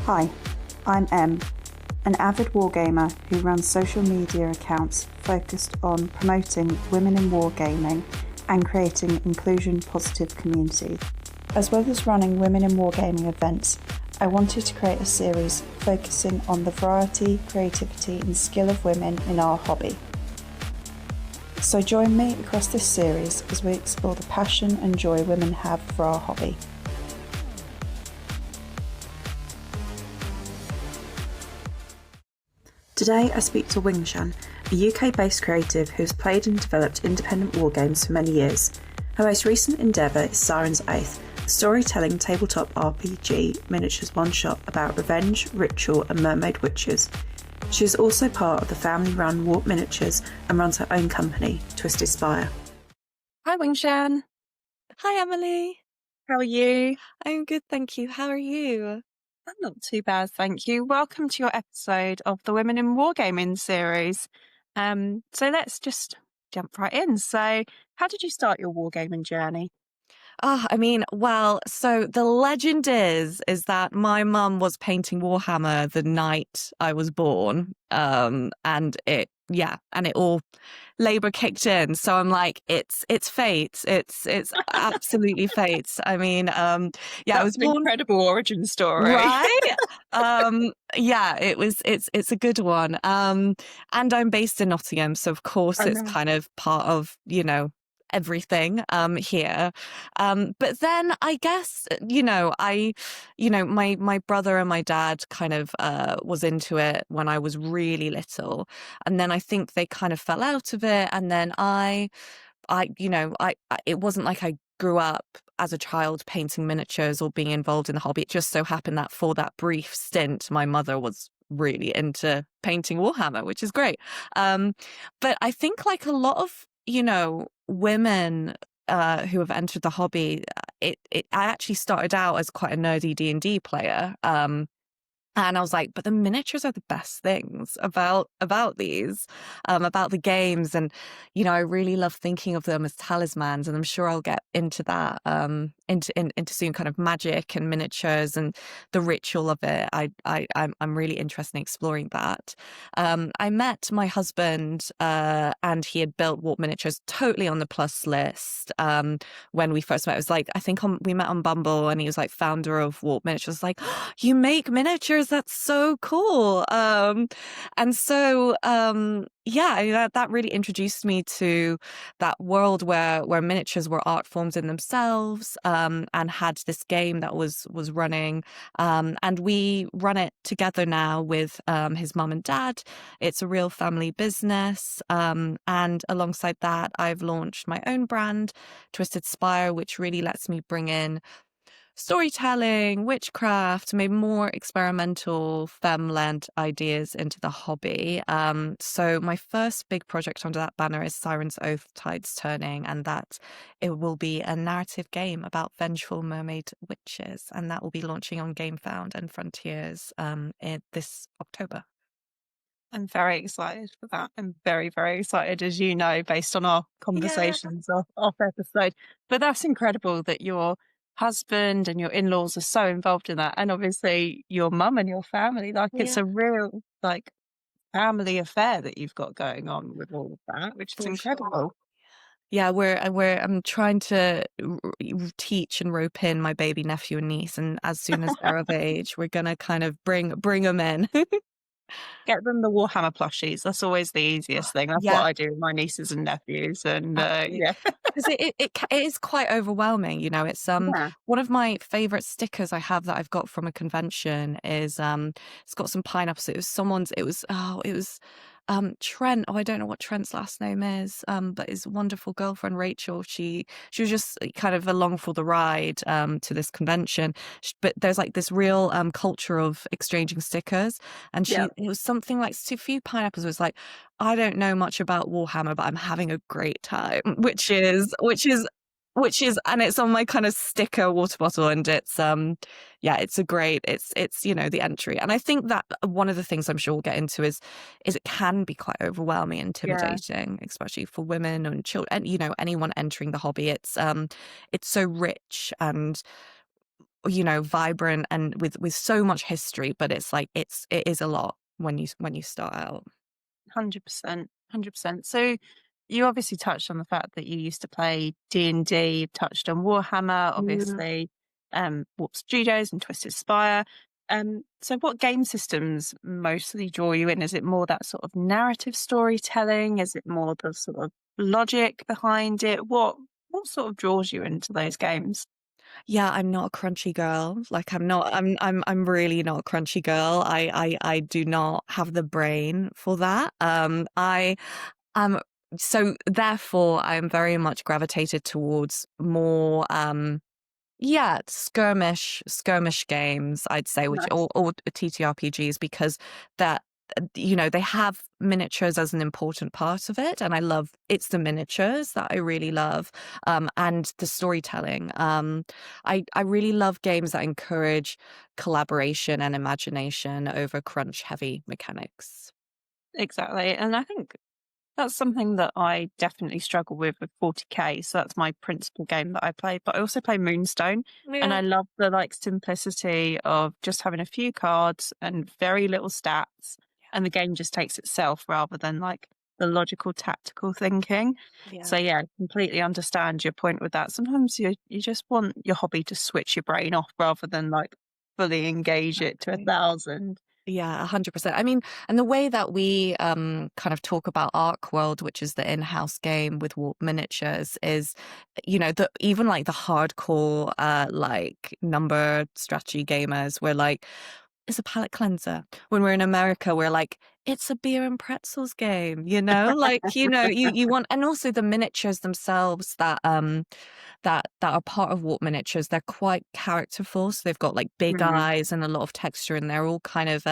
Hi, I'm Em, an avid wargamer who runs social media accounts focused on promoting women in wargaming and creating inclusion-positive communities. As well as running women in wargaming events, I wanted to create a series focusing on the variety, creativity and skill of women in our hobby. So join me across this series as we explore the passion and joy women have for our hobby. Today I speak to Wingshan, a UK-based creative who has played and developed independent wargames for many years. Her most recent endeavour is Sirens Oath, a storytelling tabletop RPG miniatures one-shot about revenge, ritual and mermaid witches. She is also part of the family-run Warp Miniatures and runs her own company, Twisted Spire. Hi Wingshan. Hi Emily. How are you? I'm good, thank you. How are you? I'm not too bad, thank you. Welcome to your episode of the Women in Wargaming series. So let's just jump right in. So how did you start your wargaming journey? So the legend is that my mum was painting Warhammer the night I was born. And it all labor kicked in. So I'm like, it's fate. It's absolutely fate. I mean, I was an born. incredible origin story. Right? It's a good one. And I'm based in Nottingham, so of course it's kind of part of, everything here. But then I guess, my brother and my dad kind of was into it when I was really little. And then I think they kind of fell out of it. And then it wasn't like I grew up as a child painting miniatures or being involved in the hobby. It just so happened that for that brief stint, my mother was really into painting Warhammer, which is great. But I think like a lot of, women who have entered the hobby, I actually started out as quite a nerdy D&D player. And I was like, but the miniatures are the best things about these, about the games. And, I really love thinking of them as talismans. And I'm sure I'll get into that, into soon, kind of magic and miniatures and the ritual of it. I'm really interested in exploring that. I met my husband and he had built Warp Miniatures, totally on the plus list. When we first met, it was like, I think we met on Bumble and he was like founder of Warp Miniatures. Like, oh, you make miniatures? That's so cool. That really introduced me to that world where miniatures were art forms in themselves, and had this game that was running. And we run it together now with his mum and dad. It's a real family business. And alongside that, I've launched my own brand, Twisted Spire, which really lets me bring in storytelling, witchcraft, maybe more experimental femme-led ideas into the hobby. So my first big project under that banner is Sirens Oath Tides Turning, and that it will be a narrative game about vengeful mermaid witches, and that will be launching on GameFound and Frontiers this October. I'm very excited for that. I'm very, very excited, as you know, based on our conversations off episode. But that's incredible that your husband and your in-laws are so involved in that, and obviously your mum and your family. It's a real family affair that you've got going on with all of that, which is incredible. Sure. Yeah, I'm trying to teach and rope in my baby nephew and niece, and as soon as they're of age, we're gonna kind of bring them in. Get them the Warhammer plushies. That's always the easiest thing. That's what I do with my nieces and nephews. And because it is quite overwhelming. It's one of my favorite stickers I have that I've got from a convention is it's got some pineapples. It was Trent. Oh, I don't know what Trent's last name is. But his wonderful girlfriend Rachel. She was just kind of along for the ride to this convention. But there's like this real culture of exchanging stickers, and it was something like a few pineapples. It was like, I don't know much about Warhammer, but I'm having a great time, which is, and it's on my kind of sticker water bottle, and it's it's a great, it's the entry. And I think that one of the things I'm sure we'll get into is it can be quite overwhelming, intimidating, especially for women and children, and anyone entering the hobby. It's so rich and vibrant and with so much history, but it's like it is a lot when you start out. 100%, 100%. So you obviously touched on the fact that you used to play D&D, you've touched on Warhammer, obviously, Warp Studios and Twisted Spire. So what game systems mostly draw you in? Is it more that sort of narrative storytelling? Is it more the sort of logic behind it? What sort of draws you into those games? Yeah, I'm not a crunchy girl. Like I'm really not a crunchy girl. I do not have the brain for that. I am so therefore I'm very much gravitated towards more yeah, skirmish games, I'd say, which Nice. or TTRPGs, because that they have miniatures as an important part of it, and it's the miniatures that I really love, and the storytelling. I really love games that encourage collaboration and imagination over crunch heavy mechanics. Exactly. And I think that's something that I definitely struggle with 40K. So that's my principal game that I play. But I also play Moonstone, and Yeah. I love the like simplicity of just having a few cards and very little stats, and the game just takes itself rather than like the logical tactical thinking. So Yeah, yeah, I completely understand your point with that. Sometimes you just want your hobby to switch your brain off rather than like fully engage it to exactly. 1,000. Yeah, 100%. I mean, and the way that we kind of talk about Arc World, which is the in-house game with Warp Miniatures, is, the even like the hardcore like number strategy gamers, we're like, it's a palate cleanser. When we're in America, we're like, it's a beer and pretzels game, like, you want, and also the miniatures themselves that are part of Warp Miniatures, they're quite characterful. So they've got like big Mm, eyes and a lot of texture, and they're all kind of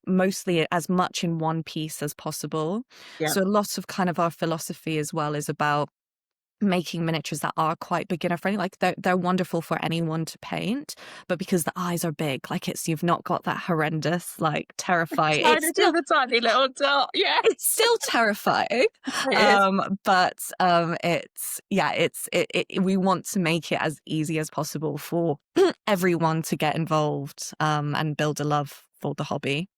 mostly as much in one piece as possible. yeah. So a lot of kind of our philosophy as well is about making miniatures that are quite beginner friendly. Like they're wonderful for anyone to paint, but because the eyes are big, like you've not got that horrendous, like terrifying. Tiny, just a tiny little dot. Yeah, It's still terrifying. it is. But we want to make it as easy as possible for everyone to get involved and build a love for the hobby.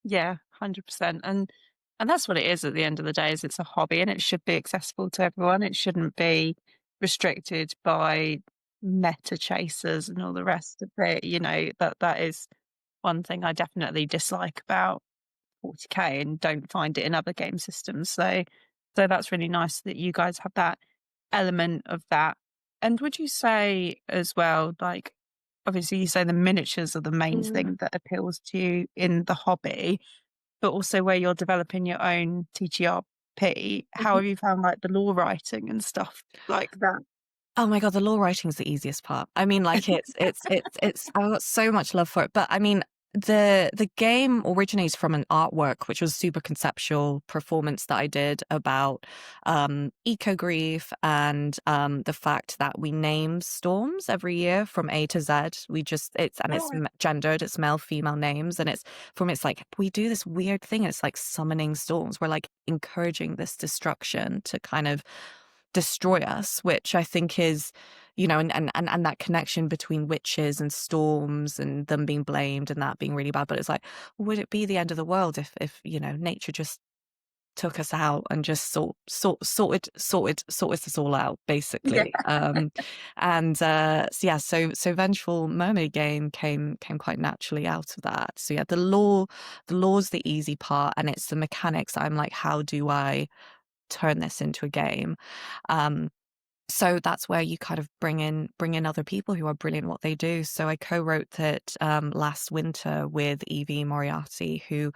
Yeah, 100%. And that's what it is at the end of the day, is it's a hobby and it should be accessible to everyone. It shouldn't be restricted by meta chasers and all the rest of it. That is one thing I definitely dislike about 40K and don't find it in other game systems. So that's really nice that you guys have that element of that. And would you say as well, like obviously you say the miniatures are the main Mm. thing that appeals to you in the hobby, but also where you're developing your own TTRP, how have you found like the law writing and stuff like that? Oh my God, the law writing is the easiest part. I mean, like I've got so much love for it. But I mean, the game originates from an artwork, which was super conceptual performance that I did about eco grief and the fact that we name storms every year from A to Z. It's gendered, it's male, female names, and it's like we do this weird thing, and it's like summoning storms. We're like encouraging this destruction to kind of destroy us, which I think is, and that connection between witches and storms and them being blamed and that being really bad. But it's like, would it be the end of the world if nature just took us out and just sorted this all out, Yeah. basically? So Vengeful Mermaid game came quite naturally out of that. So yeah, the law's the easy part, and it's the mechanics. I'm like, how do I turn this into a game? Um, so that's where you kind of bring in other people who are brilliant at what they do. So I co-wrote that last winter with Evie Moriarty, who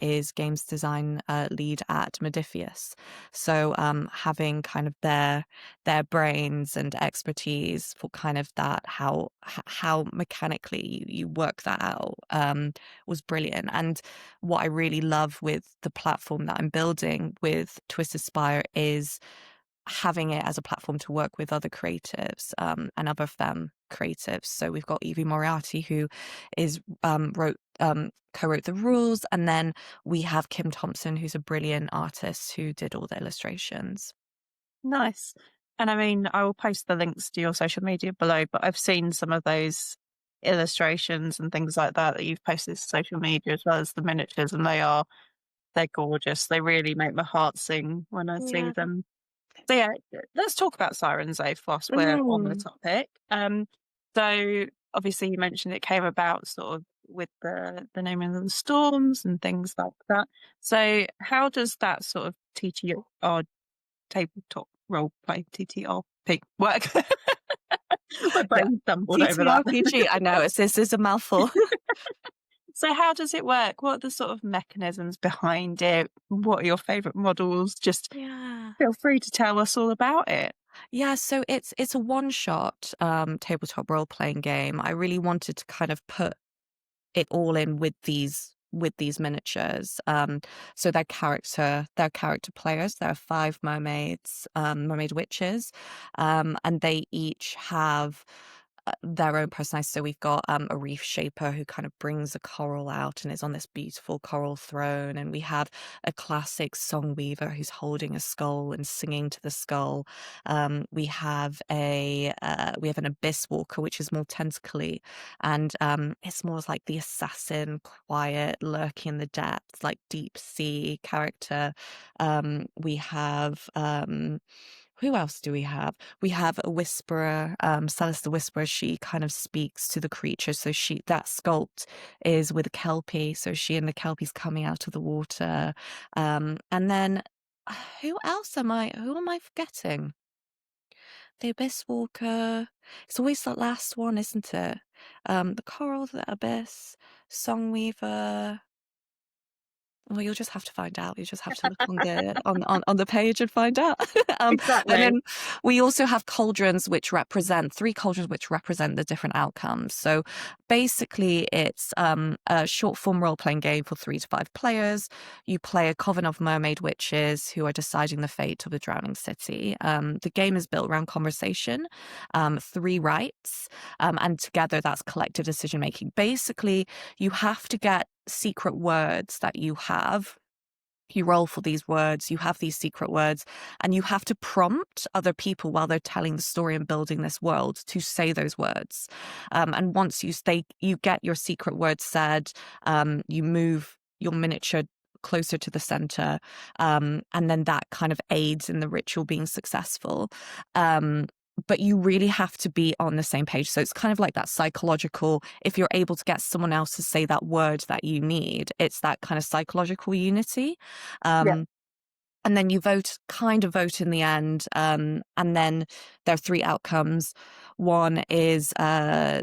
is games design lead at Modifius. So having kind of their brains and expertise for kind of that, how mechanically you work that out, was brilliant. And what I really love with the platform that I'm building with Twisted Spire is having it as a platform to work with other creatives and other femme creatives. So we've got Evie Moriarty, who is co-wrote the rules, and then we have Kim Thompson, who's a brilliant artist who did all the illustrations. Nice. And I mean, I will post the links to your social media below, but I've seen some of those illustrations and things like that that you've posted to social media, as well as the miniatures, and they're gorgeous. They really make my heart sing when I see Yeah. them. So yeah, let's talk about Sirens Oath whilst we're on the Mm. topic. So obviously you mentioned it came about sort of with the naming of the storms and things like that. So how does that sort of TTR tabletop role play TTRP work? My Yeah. brain stumbled over that. TTRPG. I know this is a mouthful. So how does it work? What are the sort of mechanisms behind it? What are your favourite models? Just Yeah. feel free to tell us all about it. Yeah, so it's a one-shot tabletop role-playing game. I really wanted to kind of put it all in with these miniatures. So they're character players. There are 5 mermaids, mermaid witches, and they each have their own personality. So we've got a reef shaper who kind of brings a coral out and is on this beautiful coral throne, and we have a classic song weaver who's holding a skull and singing to the skull. We have an abyss walker, which is more tentacly, and it's more like the assassin, quiet, lurking in the depths, like deep sea character. We have who else do we have? We have a whisperer, Celis the Whisperer. She kind of speaks to the creature. So that sculpt is with a kelpie. So she and the kelpie's coming out of the water. And then who am I forgetting? The Abyss Walker. It's always that last one, isn't it? The Coral, the Abyss, Songweaver. Well, you'll just have to find out. You just have to look on the page and find out. Exactly. And then we also have cauldrons, which represent 3 cauldrons, which represent the different outcomes. So basically, it's a short form role playing game for 3 to 5 players. You play a coven of mermaid witches who are deciding the fate of the drowning city. The game is built around conversation, 3 rights, and together that's collective decision making. Basically, you have to get secret words that you have. You roll for these words, you have these secret words, and you have to prompt other people while they're telling the story and building this world to say those words. And once you get your secret words said, you move your miniature closer to the center, and then that kind of aids in the ritual being successful. But you really have to be on the same page. So it's kind of like that psychological, if you're able to get someone else to say that word that you need, it's that kind of psychological unity. Yeah. And then you vote in the end. And then there are 3 outcomes. One is a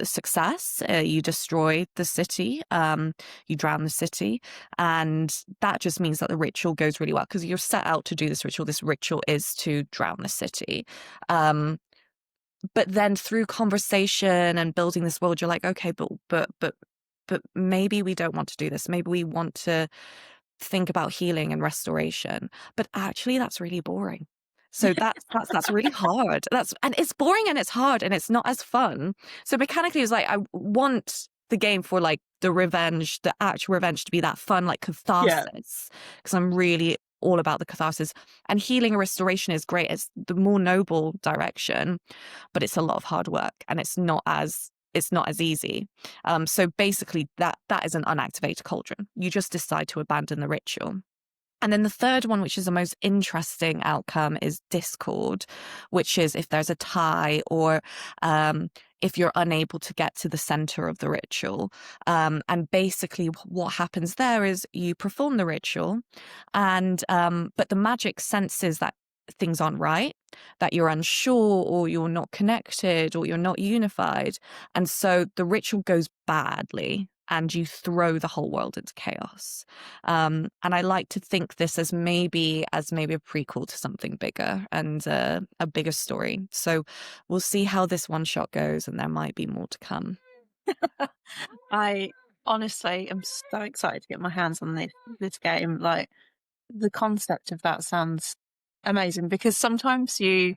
success. You destroy the city. You drown the city. And that just means that the ritual goes really well because you're set out to do this ritual. This ritual is to drown the city. But then through conversation and building this world, you're like, okay, but maybe we don't want to do this. Maybe we want to think about healing and restoration, but actually that's really boring. So that's really hard. And it's boring and it's hard and it's not as fun. So mechanically it's like I want the game for like the actual revenge to be that fun, like catharsis, because I'm really all about the catharsis. And healing and restoration is great. It's the more noble direction, but it's a lot of hard work and it's not as easy. So basically that is an unactivated cauldron. You just decide to abandon the ritual. And then the third one, which is the most interesting outcome, is discord, which is if there's a tie or if you're unable to get to the center of the ritual. And basically what happens there is you perform the ritual and but the magic senses that things aren't right, that you're unsure or you're not connected or you're not unified. And so the ritual goes badly and you throw the whole world into chaos. And I like to think this as maybe a prequel to something bigger and a bigger story. So we'll see how this one shot goes and there might be more to come. I honestly am so excited to get my hands on this game. Like, the concept of that sounds amazing because sometimes you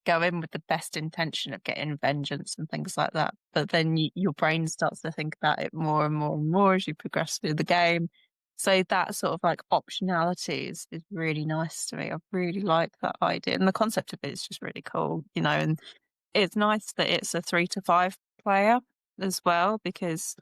go in with the best intention of getting vengeance and things like that, but then your brain starts to think about it more and more and more as you progress through the game. So that sort of like optionality is really nice to me. I really like that idea. And the concept of it is just really cool, and it's nice that it's a 3 to 5 player as well, because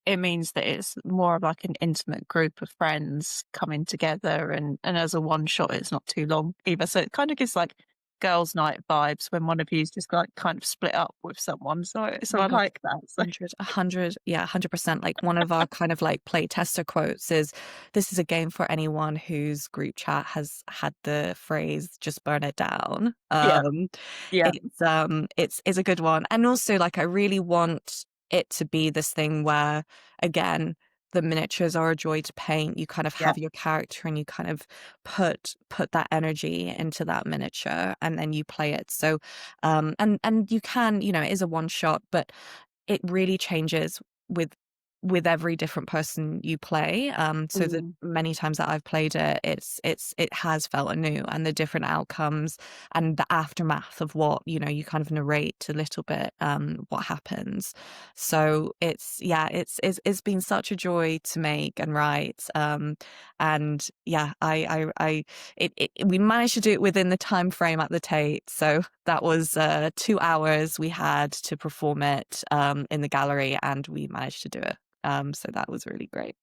it means that it's more of like an intimate group of friends coming together, and as a one shot, it's not too long either. So it kind of gives like girls' night vibes when one of you's just like kind of split up with someone. So I like that. So 100, yeah, 100%. Like one of our kind of like play tester quotes is, "This is a game for anyone whose group chat has had the phrase 'just burn it down.'" yeah, yeah, It's a good one, and also like I really want it to be this thing where, again, the miniatures are a joy to paint. You kind of yeah. have your character and you kind of put that energy into that miniature, and then you play it. So and you can, it is a one shot, but it really changes with every different person you play. So the Mm. many times that I've played it, it has felt anew, and the different outcomes and the aftermath of what, you kind of narrate a little bit what happens. So it's been such a joy to make and write. And yeah, we managed to do it within the time frame at the Tate. So that was 2 hours we had to perform it in the gallery, and we managed to do it. So that was really great.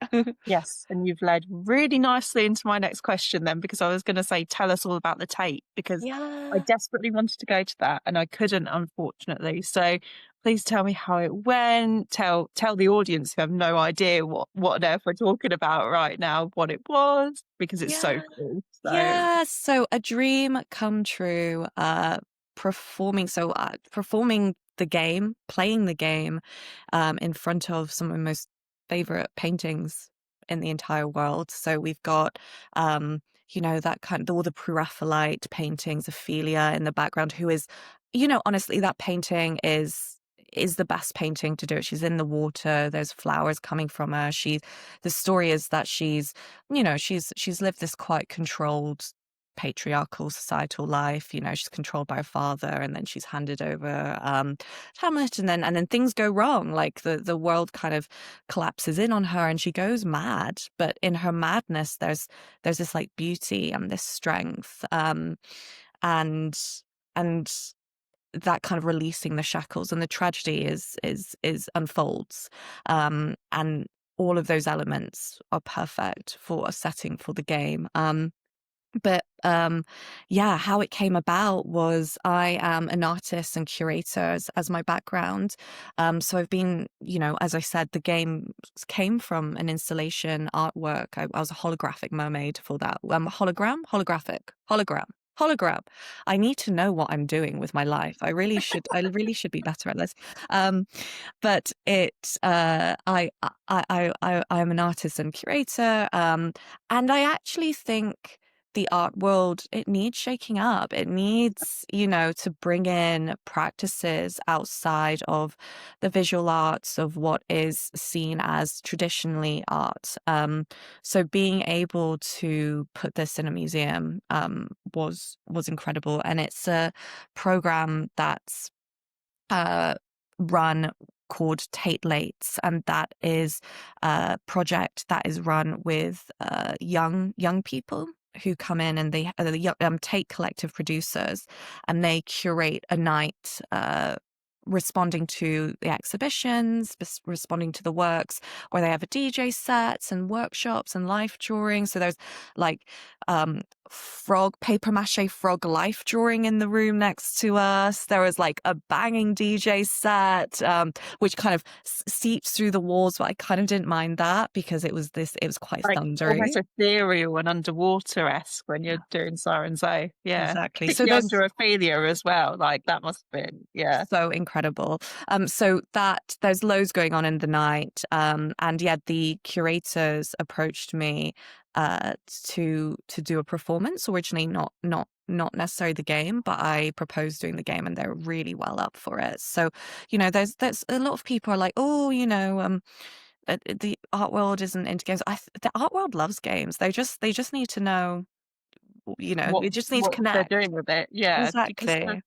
Yes, and you've led really nicely into my next question then, because I was going to say, tell us all about the Tate, because I Yeah. desperately wanted to go to that and I couldn't, unfortunately. So please tell me how it went. Tell the audience who have no idea what on earth we're talking about right now, what it was, because it's so Yeah. cool. So Yeah. So a dream come true, performing the game, playing the game, in front of some of my most favorite paintings in the entire world. So we've got, that kind of all the Pre-Raphaelite paintings, Ophelia in the background, who is, honestly, that painting is the best painting to do it. She's in the water. There's flowers coming from her. The story is that she's lived this quite controlled patriarchal societal life. She's controlled by her father, and then she's handed over Hamlet, and then things go wrong. Like the world kind of collapses in on her and she goes mad, but in her madness there's this like beauty and this strength, and and that kind of releasing the shackles, and the tragedy is unfolds, and all of those elements are perfect for a setting for the game. But yeah, how it came about was, I am an artist and curator as my background. So I've been, as I said, the game came from an installation artwork. I was a holographic mermaid for that. Hologram. I need to know what I'm doing with my life. I really should be better at this. But I'm an artist and curator. And I actually think the art world, it needs shaking up. It needs, to bring in practices outside of the visual arts of what is seen as traditionally art. So being able to put this in a museum was incredible. And it's a program that's run called Tate Lates, and that is a project that is run with young people who come in, and they are the Tate collective producers, and they curate a night responding to the exhibitions, responding to the works, where they have a DJ sets and workshops and life drawing. So there's like paper mache frog life drawing in the room next to us. There was like a banging DJ set, which kind of seeps through the walls, but I kind of didn't mind that because it was quite like thundery. almost ethereal and underwater-esque when you're doing Sirens Oath. Yeah. Exactly. So Particularly there's under Ophelia as well. Like that must have been, yeah. so incredible. So that there's loads going on in the night. And yeah, the curators approached me to do a performance. Originally not necessarily the game, but I proposed doing the game, and they're really well up for it. So, there's a lot of people are like, oh, the art world isn't into games. The art world loves games. They just need to know, What it just needs to they're connect. doing with it. Yeah. Because Exactly.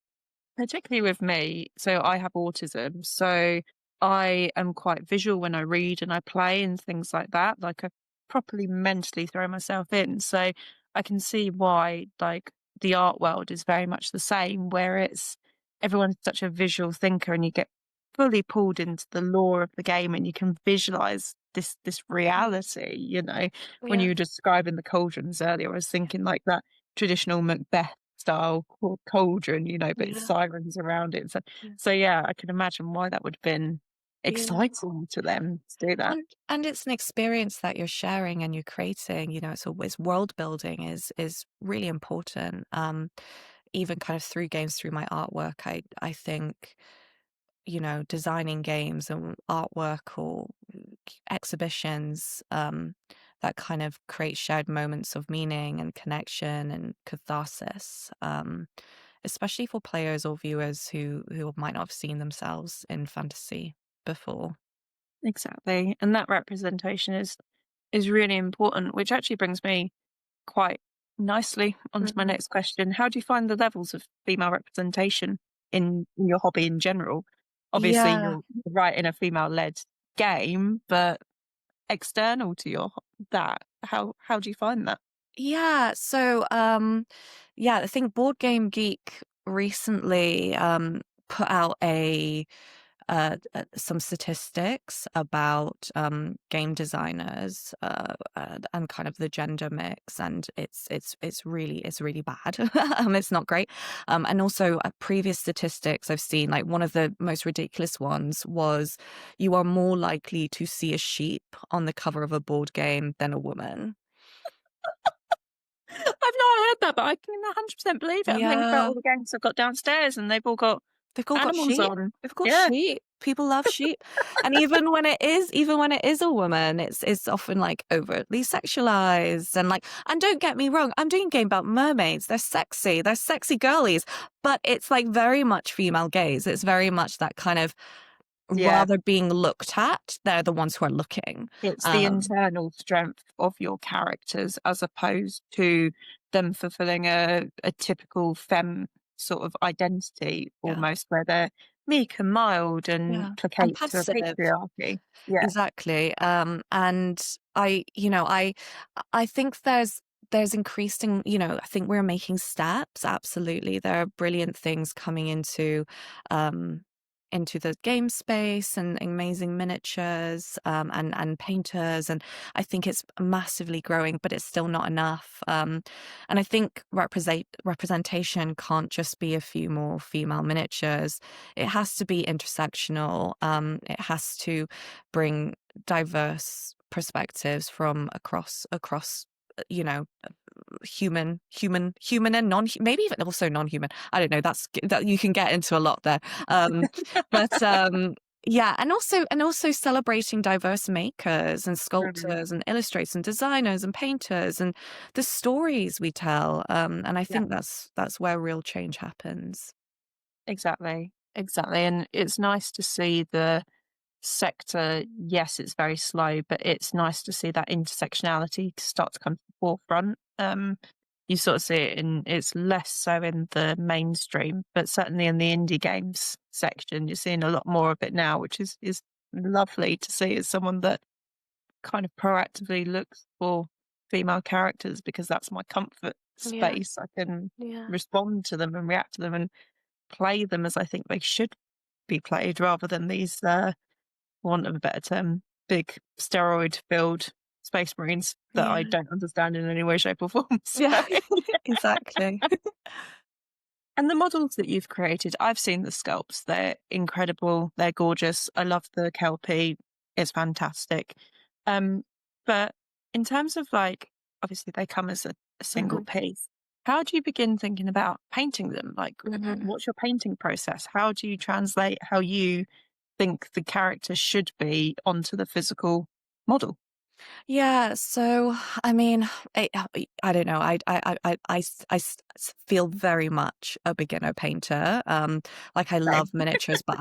particularly with me, so I have autism, so I am quite visual when I read and I play and things like that. Like properly mentally throw myself in. So I can see why like the art world is very much the same, where it's everyone's such a visual thinker and you get fully pulled into the lore of the game and you can visualize this reality, you know. When Yeah. you were describing the cauldrons earlier, I was thinking like that traditional Macbeth style cauldron, you know, but it's Yeah. sirens around it. So, Yeah. so yeah, I can imagine why that would have been Yeah. exciting to them to do that. And it's an experience that you're sharing and you're creating, you know, it's always world building is really important. Even kind of through games, through my artwork, I think, you know, designing games and artwork or exhibitions that kind of create shared moments of meaning and connection and catharsis, especially for players or viewers who might not have seen themselves in fantasy before. Exactly. And that representation is really important, which actually brings me quite nicely onto my Mhm. next question. How do you find the levels of female representation in your hobby in general? Obviously, Yeah. you're right in a female-led game, but external to that, how do you find that? Yeah. So, yeah, I think Board Game Geek recently put out some statistics about game designers and kind of the gender mix, and it's really bad. It's not great. And also, previous statistics I've seen, like one of the most ridiculous ones was you are more likely to see a sheep on the cover of a board game than a woman. I've not heard that, but I can 100% believe it. I'm thinking about Yeah. all the games I've got downstairs, and they've all got They've all got animals sheep. on. They've got Yeah, sheep. People love sheep. And even when it is a woman, it's often like overtly sexualized and like, and don't get me wrong, I'm doing a game about mermaids. They're sexy girlies, but it's like very much female gaze. It's very much that kind of yeah. rather being looked at. They're the ones who are looking. It's the Um, internal strength of your characters as opposed to them fulfilling a typical femme sort of identity, yeah. almost where they're meek and mild and Yeah. And placate to a passive. patriarchy. Yeah, Exactly. And I think there's increasing, you know, I think we're making steps. Absolutely. There are brilliant things coming um into the game space and amazing miniatures and painters, and I think it's massively growing, but it's still not enough. And I think representation can't just be a few more female miniatures. It has to be intersectional. It has to bring diverse perspectives from across you know, human and non, maybe even also non-human. I don't know. That you can get into a lot there. But yeah, and also celebrating diverse makers and really. sculptors and illustrators and designers and painters and the stories we tell. And I Yeah, think that's where real change happens. exactly. Exactly. And it's nice to see the sector, yes, it's very slow, but it's nice to see that intersectionality start to come to the forefront. You sort of see it it's less so in the mainstream, but certainly in the indie games section, you're seeing a lot more of it now, which is lovely to see as someone that kind of proactively looks for female characters because that's my comfort Yeah, space. I can yeah, respond to them and react to them and play them as I think they should be played rather than these want of a better term, big steroid filled space marines that I yeah, don't understand in any way, shape, or form. So, yeah. Exactly. and the models that you've created, I've seen the sculpts. They're incredible. They're gorgeous. I love the Kelpie. It's fantastic. Um, but in terms of like, obviously they come as a single Mhm, piece. How do you begin thinking about painting them? Like, mhm. what's your painting process? How do you translate how you think the character should be onto the physical model? Yeah, so I mean, I don't know. Feel very much a beginner painter. Like I love Same. miniatures, but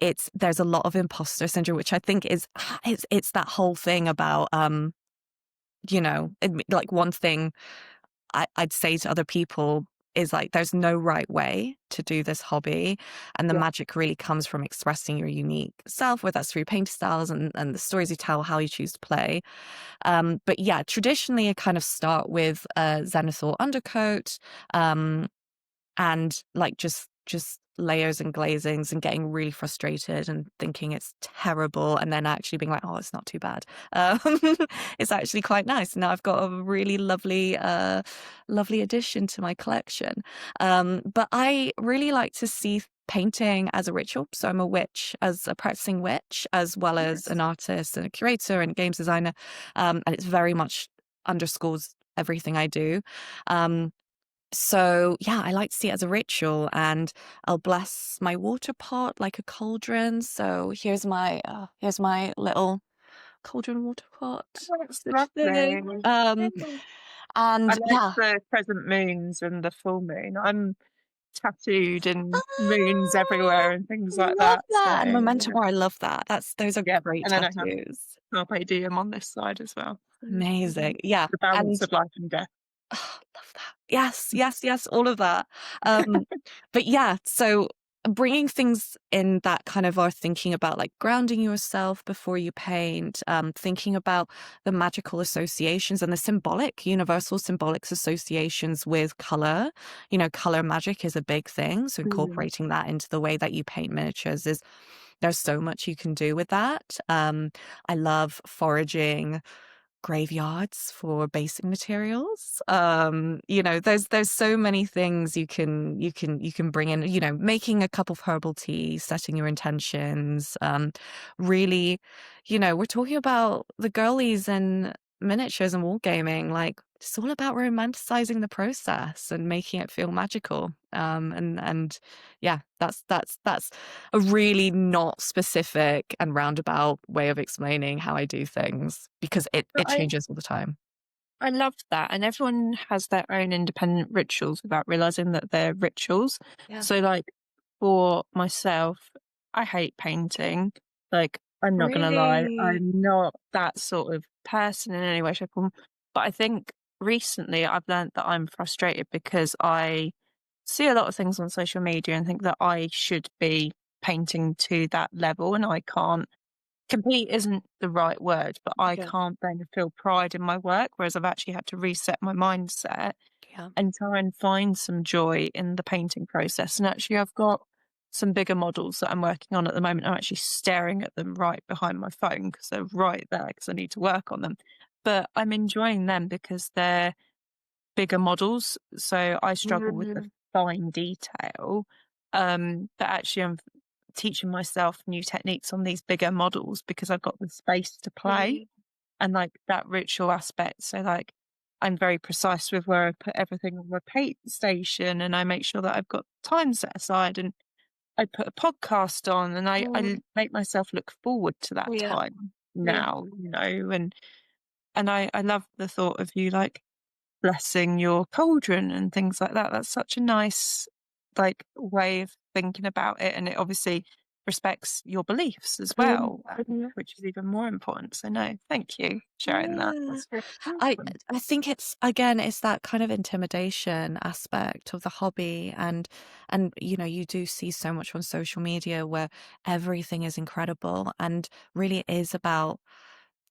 it's there's a lot of imposter syndrome, which I think is it's that whole thing about you know, like one thing I'd say to other people is like there's no right way to do this hobby, and the Yeah. magic really comes from expressing your unique self, whether that's through paint styles and the stories you tell, how you choose to play. But yeah, traditionally I kind of start with a Zenithal undercoat, and like just layers and glazings, and getting really frustrated and thinking it's terrible, and then actually being like, oh, it's not too bad. um, it's actually quite nice. Now I've got a really lovely addition to my collection. But I really like to see painting as a ritual. So I'm a witch, as a practicing witch, as well as an artist and a curator and games designer, and it's very much underscores everything I do. So yeah, I like to see it as a ritual, and I'll bless my water pot like a cauldron. So here's my little cauldron water pot. That's Such lovely. thing. I And like yeah, the crescent moons and the full moon. I'm tattooed and moons everywhere ah, and things like love that. So that. And yeah, Memento Mori, I love that. Those are yeah. great And then I have tattoos. carpe diem on this side as well. Amazing. Yeah. The balance And of life and death. oh, love that. Yes, yes, yes, all of that. But yeah, so bringing things in that kind of are thinking about like grounding yourself before you paint, thinking about the magical associations and the symbolic, universal symbolic associations with color. Color magic is a big thing. So incorporating that into the way that you paint miniatures there's so much you can do with that. I love foraging graveyards for basic materials. There's so many things you can bring in, making a cup of herbal tea, setting your intentions. Really, we're talking about the girlies and miniatures and wargaming. Like, it's all about romanticizing the process and making it feel magical. And yeah, that's a really not specific and roundabout way of explaining how I do things, because it But changes all the time. I love that. And everyone has their own independent rituals without realizing that they're rituals. Yeah. So, like, for myself, I hate painting. Like, I'm not going to lie, Really? I'm not that sort of person in any way, shape, or form. But I think recently I've learned that I'm frustrated because I see a lot of things on social media and think that I should be painting to that level, and I can't. Complete isn't the right word, but I Yeah. can't then feel pride in my work, whereas I've actually had to reset my mindset Yeah. and try and find some joy in the painting process. And actually, I've got some bigger models that I'm working on at the moment. I'm actually staring at them right behind my phone because they're right there because I need to work on them. But I'm enjoying them because they're bigger models, so I struggle with the fine detail. But actually, I'm teaching myself new techniques on these bigger models because I've got the space to play and like that ritual aspect. So like I'm very precise with where I put everything on my paint station, and I make sure that I've got time set aside, and I put a podcast on, and I make myself look forward to that Yeah. time now, and I love the thought of you like blessing your cauldron and things like that. That's such a nice like way of thinking about it, and it obviously respects your beliefs as well, which is even more important. So no, thank you for sharing that. Yeah. That's really I awesome. I think it's that kind of intimidation aspect of the hobby, and you do see so much on social media where everything is incredible, and really it is about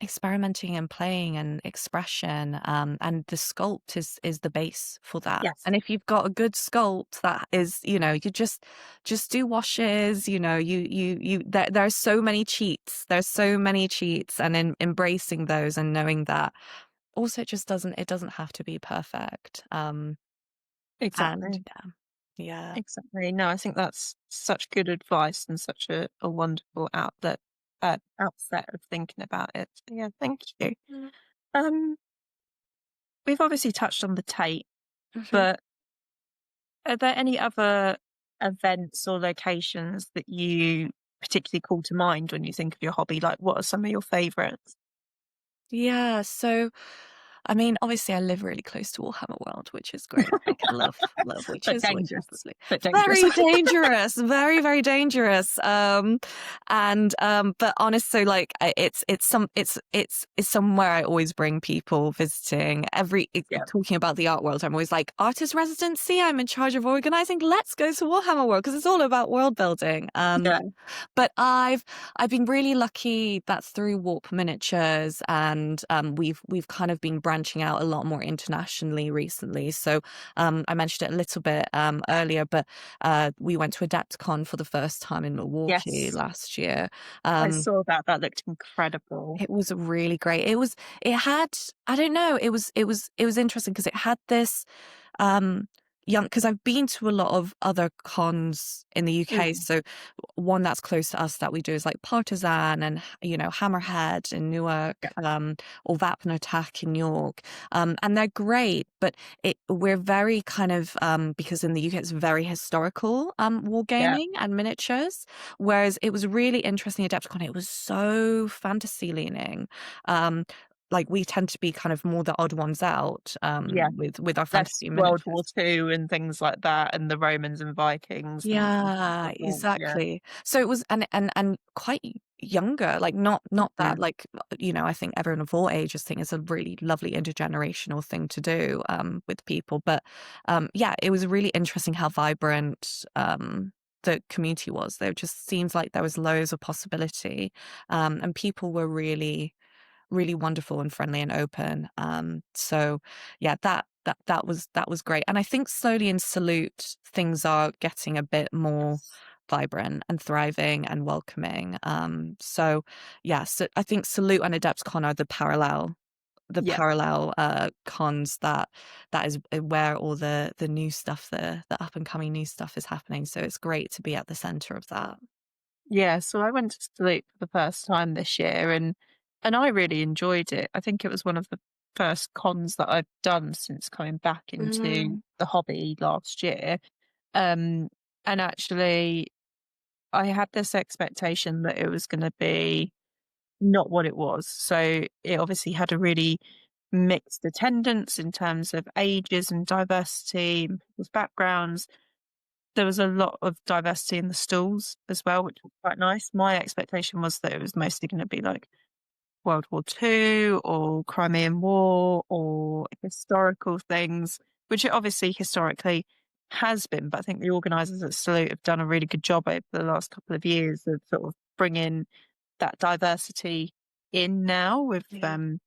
experimenting and playing and expression, and the sculpt is the base for that. Yes. And if you've got a good sculpt, that is, you just do washes, there are so many cheats, and in embracing those and knowing that also it doesn't have to be perfect. And Exactly. yeah. Exactly. No, I think that's such good advice and such a wonderful outset of thinking about it. So, yeah, thank you. Um, we've obviously touched on the Tate, but are there any other events or locations that you particularly call to mind when you think of your hobby? Like, what are some of your favourites? Yeah, so I mean, obviously, I live really close to Warhammer World, which is great. I can love But witches, dangerous. lovely. But dangerous. Very dangerous, very, very dangerous. But honestly, like it's somewhere I always bring people visiting. Talking about the art world, I'm always like, artist residency. I'm in charge of organizing. Let's go to Warhammer World because it's all about world building. But I've been really lucky that through Warp Miniatures, and we've kind of been branching out a lot more internationally recently. So I mentioned it a little bit earlier, but we went to Adepticon for the first time in Milwaukee last year. I saw that. That looked incredible. It was really great. It had, I don't know, it was interesting because it had this because I've been to a lot of other cons in the UK. So one that's close to us that we do is like Partisan and, Hammerhead in Newark, or Vapn Attack in York. And they're great, but we're very kind of, because in the UK it's very historical, wargaming and miniatures. Whereas it was really interesting at Adepticon. It was so fantasy leaning. Like we tend to be kind of more the odd ones out with our fantasy World miniatures. War II and things like that, and the Romans and Vikings. Yeah, exactly. So it was and quite younger, like not that like I think everyone of all ages think it's a really lovely intergenerational thing to do with people. But it was really interesting how vibrant the community was. There just seems like there was loads of possibility, and people were really wonderful and friendly and open. So yeah, that was great. And I think slowly in Salute things are getting a bit more vibrant and thriving and welcoming. So I think Salute and Adepticon are the parallel cons that is where all the new stuff, the up and coming new stuff is happening. So it's great to be at the center of that. Yeah, so I went to Salute for the first time this year, and I really enjoyed it. I think it was one of the first cons that I've done since coming back into the hobby last year. And actually, I had this expectation that it was going to be not what it was. So it obviously had a really mixed attendance in terms of ages and diversity and people's backgrounds. There was a lot of diversity in the stalls as well, which was quite nice. My expectation was that it was mostly going to be like World War II or Crimean War or historical things, which it obviously historically has been. But I think the organisers at Salute have done a really good job over the last couple of years of sort of bringing that diversity in now with the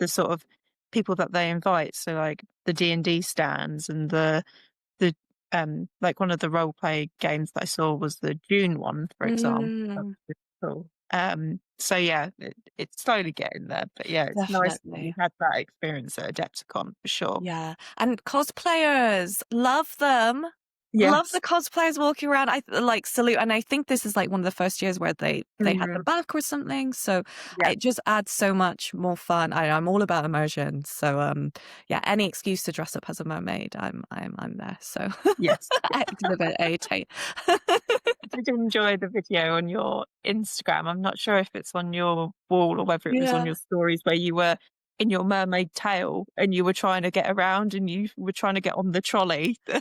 sort of people that they invite. So like the D&D stands and the like one of the role play games that I saw was the June one, for example. That was really cool. So yeah, it's slowly getting there, but yeah, it's nice that you had that experience at Adepticon for sure. Yeah, and cosplayers, love them. Yes. Love the cosplayers walking around. I like Salute, and I think this is like one of the first years where they had the back or something. So it just adds so much more fun. I'm all about immersion. So any excuse to dress up as a mermaid, I'm there. So yes, Exhibit A. I did enjoy the video on your Instagram. I'm not sure if it's on your wall or whether it was on your stories where you were in your mermaid tail and you were trying to get around and you were trying to get on the trolley. I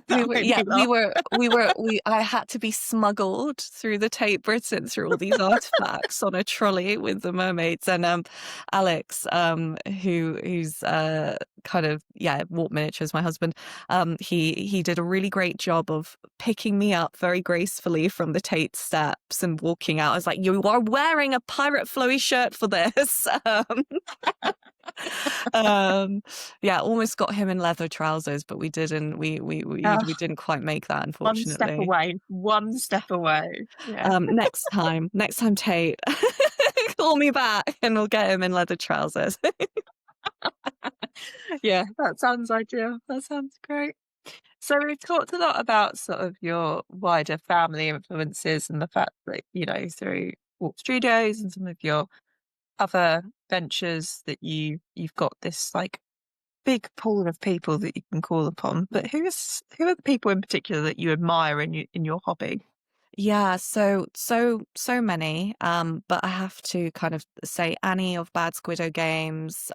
had to be smuggled through the Tate Britain through all these artifacts on a trolley with the mermaids. And Alex, who's kind of Warp Miniatures, my husband, he did a really great job of picking me up very gracefully from the Tate steps and walking out. I was like, you are wearing a pirate flowy shirt for this. Almost got him in leather trousers, but we didn't. We didn't quite make that, unfortunately. One step away. Yeah. Next time, Tate, call me back, and we'll get him in leather trousers. Yeah, that sounds ideal. That sounds great. So we've talked a lot about sort of your wider family influences and the fact that through Warp Studios and some of your other ventures that you've got this like big pool of people that you can call upon. But who are the people in particular that you admire in your hobby? Yeah, so many. But I have to kind of say Annie of Bad Squiddo Games,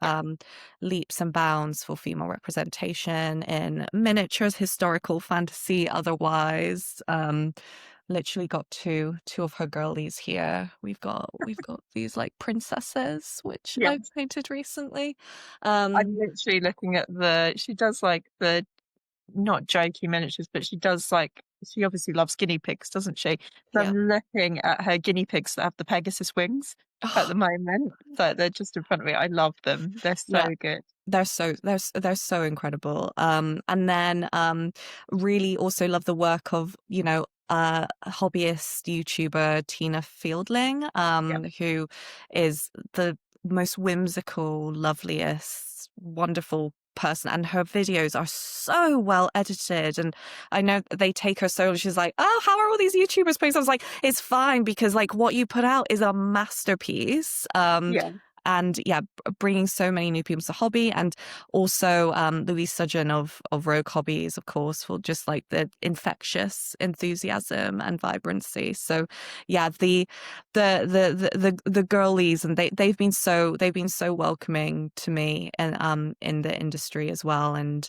leaps and bounds for female representation in miniatures, historical fantasy, otherwise. Literally got two of her girlies here. We've got these like princesses which Yeah. I've painted recently. I'm literally looking at she does like the not jokey miniatures, but she obviously loves guinea pigs, doesn't she? So Yeah. I'm looking at her guinea pigs that have the Pegasus wings at the moment. So they're just in front of me. I love them. They're so Yeah. good. They're so incredible. And then really also love the work of, hobbyist YouTuber Tina Fieldling, Yeah. who is the most whimsical, loveliest, wonderful person, and her videos are so well edited. And I know they take her so, she's like, oh, how are all these YouTubers posting? I was like, it's fine, because like what you put out is a masterpiece. Yeah. And yeah, bringing so many new people to hobby, and also Louise Sudgeon of Rogue Hobbies, of course, for just like the infectious enthusiasm and vibrancy. So yeah, the girlies, and they've been so welcoming to me, and in the industry as well. And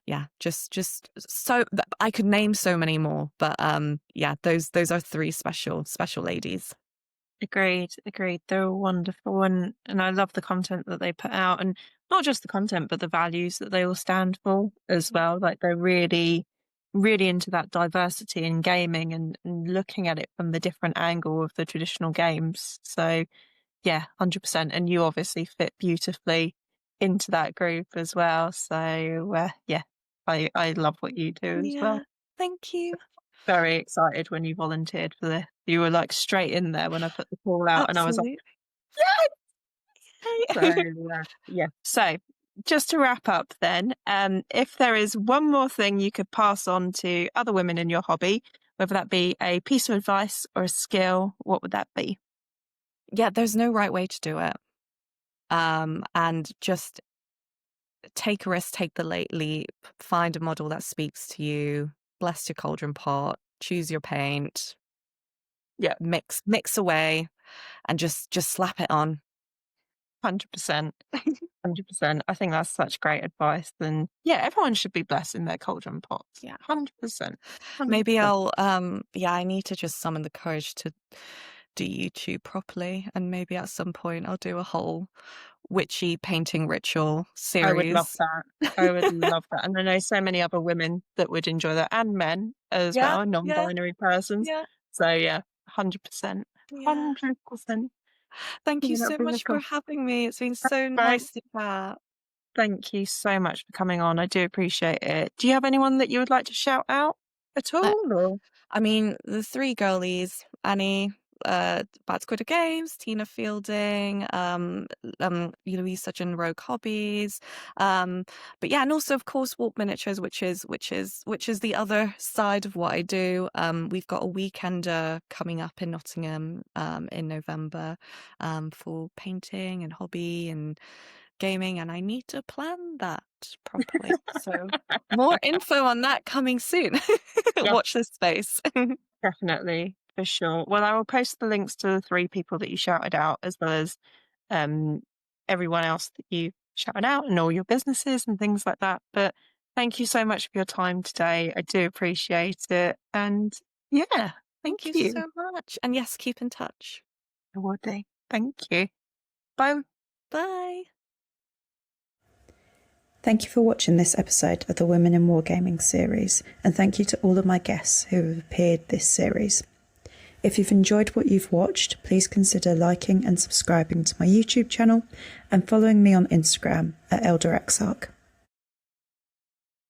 yeah, just so I could name so many more, but yeah, those are three special ladies. Agreed. They're all wonderful, and I love the content that they put out, and not just the content, but the values that they all stand for as well. Like they're really, really into that diversity in gaming, and looking at it from the different angle of the traditional games. So yeah, 100%. And you obviously fit beautifully into that group as well. So yeah, I love what you do as Yeah, well. thank you. Very excited when you volunteered for this. You were like straight in there when I put the call out, and I was like, Absolutely. so yeah. So just to wrap up then, if there is one more thing you could pass on to other women in your hobby, whether that be a piece of advice or a skill, what would that be? Yeah, there's no right way to do it. And just take a risk, take the late leap, find a model that speaks to you, bless your cauldron pot, choose your paint, Yeah, mix away, and just slap it on. 100%. 100%. I think that's such great advice. And yeah, everyone should be blessing their cauldron pots. Yeah. 100%. Maybe 100%. I'll yeah, I need to just summon the courage to do YouTube properly, and maybe at some point I'll do a whole witchy painting ritual I would love series. that. I would love that. And I know so many other women that would enjoy that, and men as Yeah, well, yeah, non-binary persons. yeah, So yeah, 100%. yeah. 100%. Thank you Yeah, so that'd be really much for cool. having me. It's been so Right. nice to chat. Thank you so much for coming on. I do appreciate it. Do you have anyone that you would like to shout out at Uh, all? Or? I mean, the three girlies, Annie, Bad Squidder Games, Tina Fielding, Louise Sudgeon, Rogue Hobbies, but yeah, and also of course Warp Miniatures, which is the other side of what I do. We've got a weekender coming up in Nottingham, in November, for painting and hobby and gaming, and I need to plan that properly. So more info on that coming soon. Yeah, Watch this space. definitely, for sure. Well, I will post the links to the three people that you shouted out, as well as um, everyone else that you shouted out, and all your businesses and things like that. But thank you so much for your time today. I do appreciate it. And yeah, Thank thank you you. so much. And yes, keep in touch. I will do. Thank you. Bye. Bye. Thank you for watching this episode of the Women in Wargaming series, and thank you to all of my guests who have appeared this series. If you've enjoyed what you've watched, please consider liking and subscribing to my YouTube channel and following me on Instagram at ElderExarch.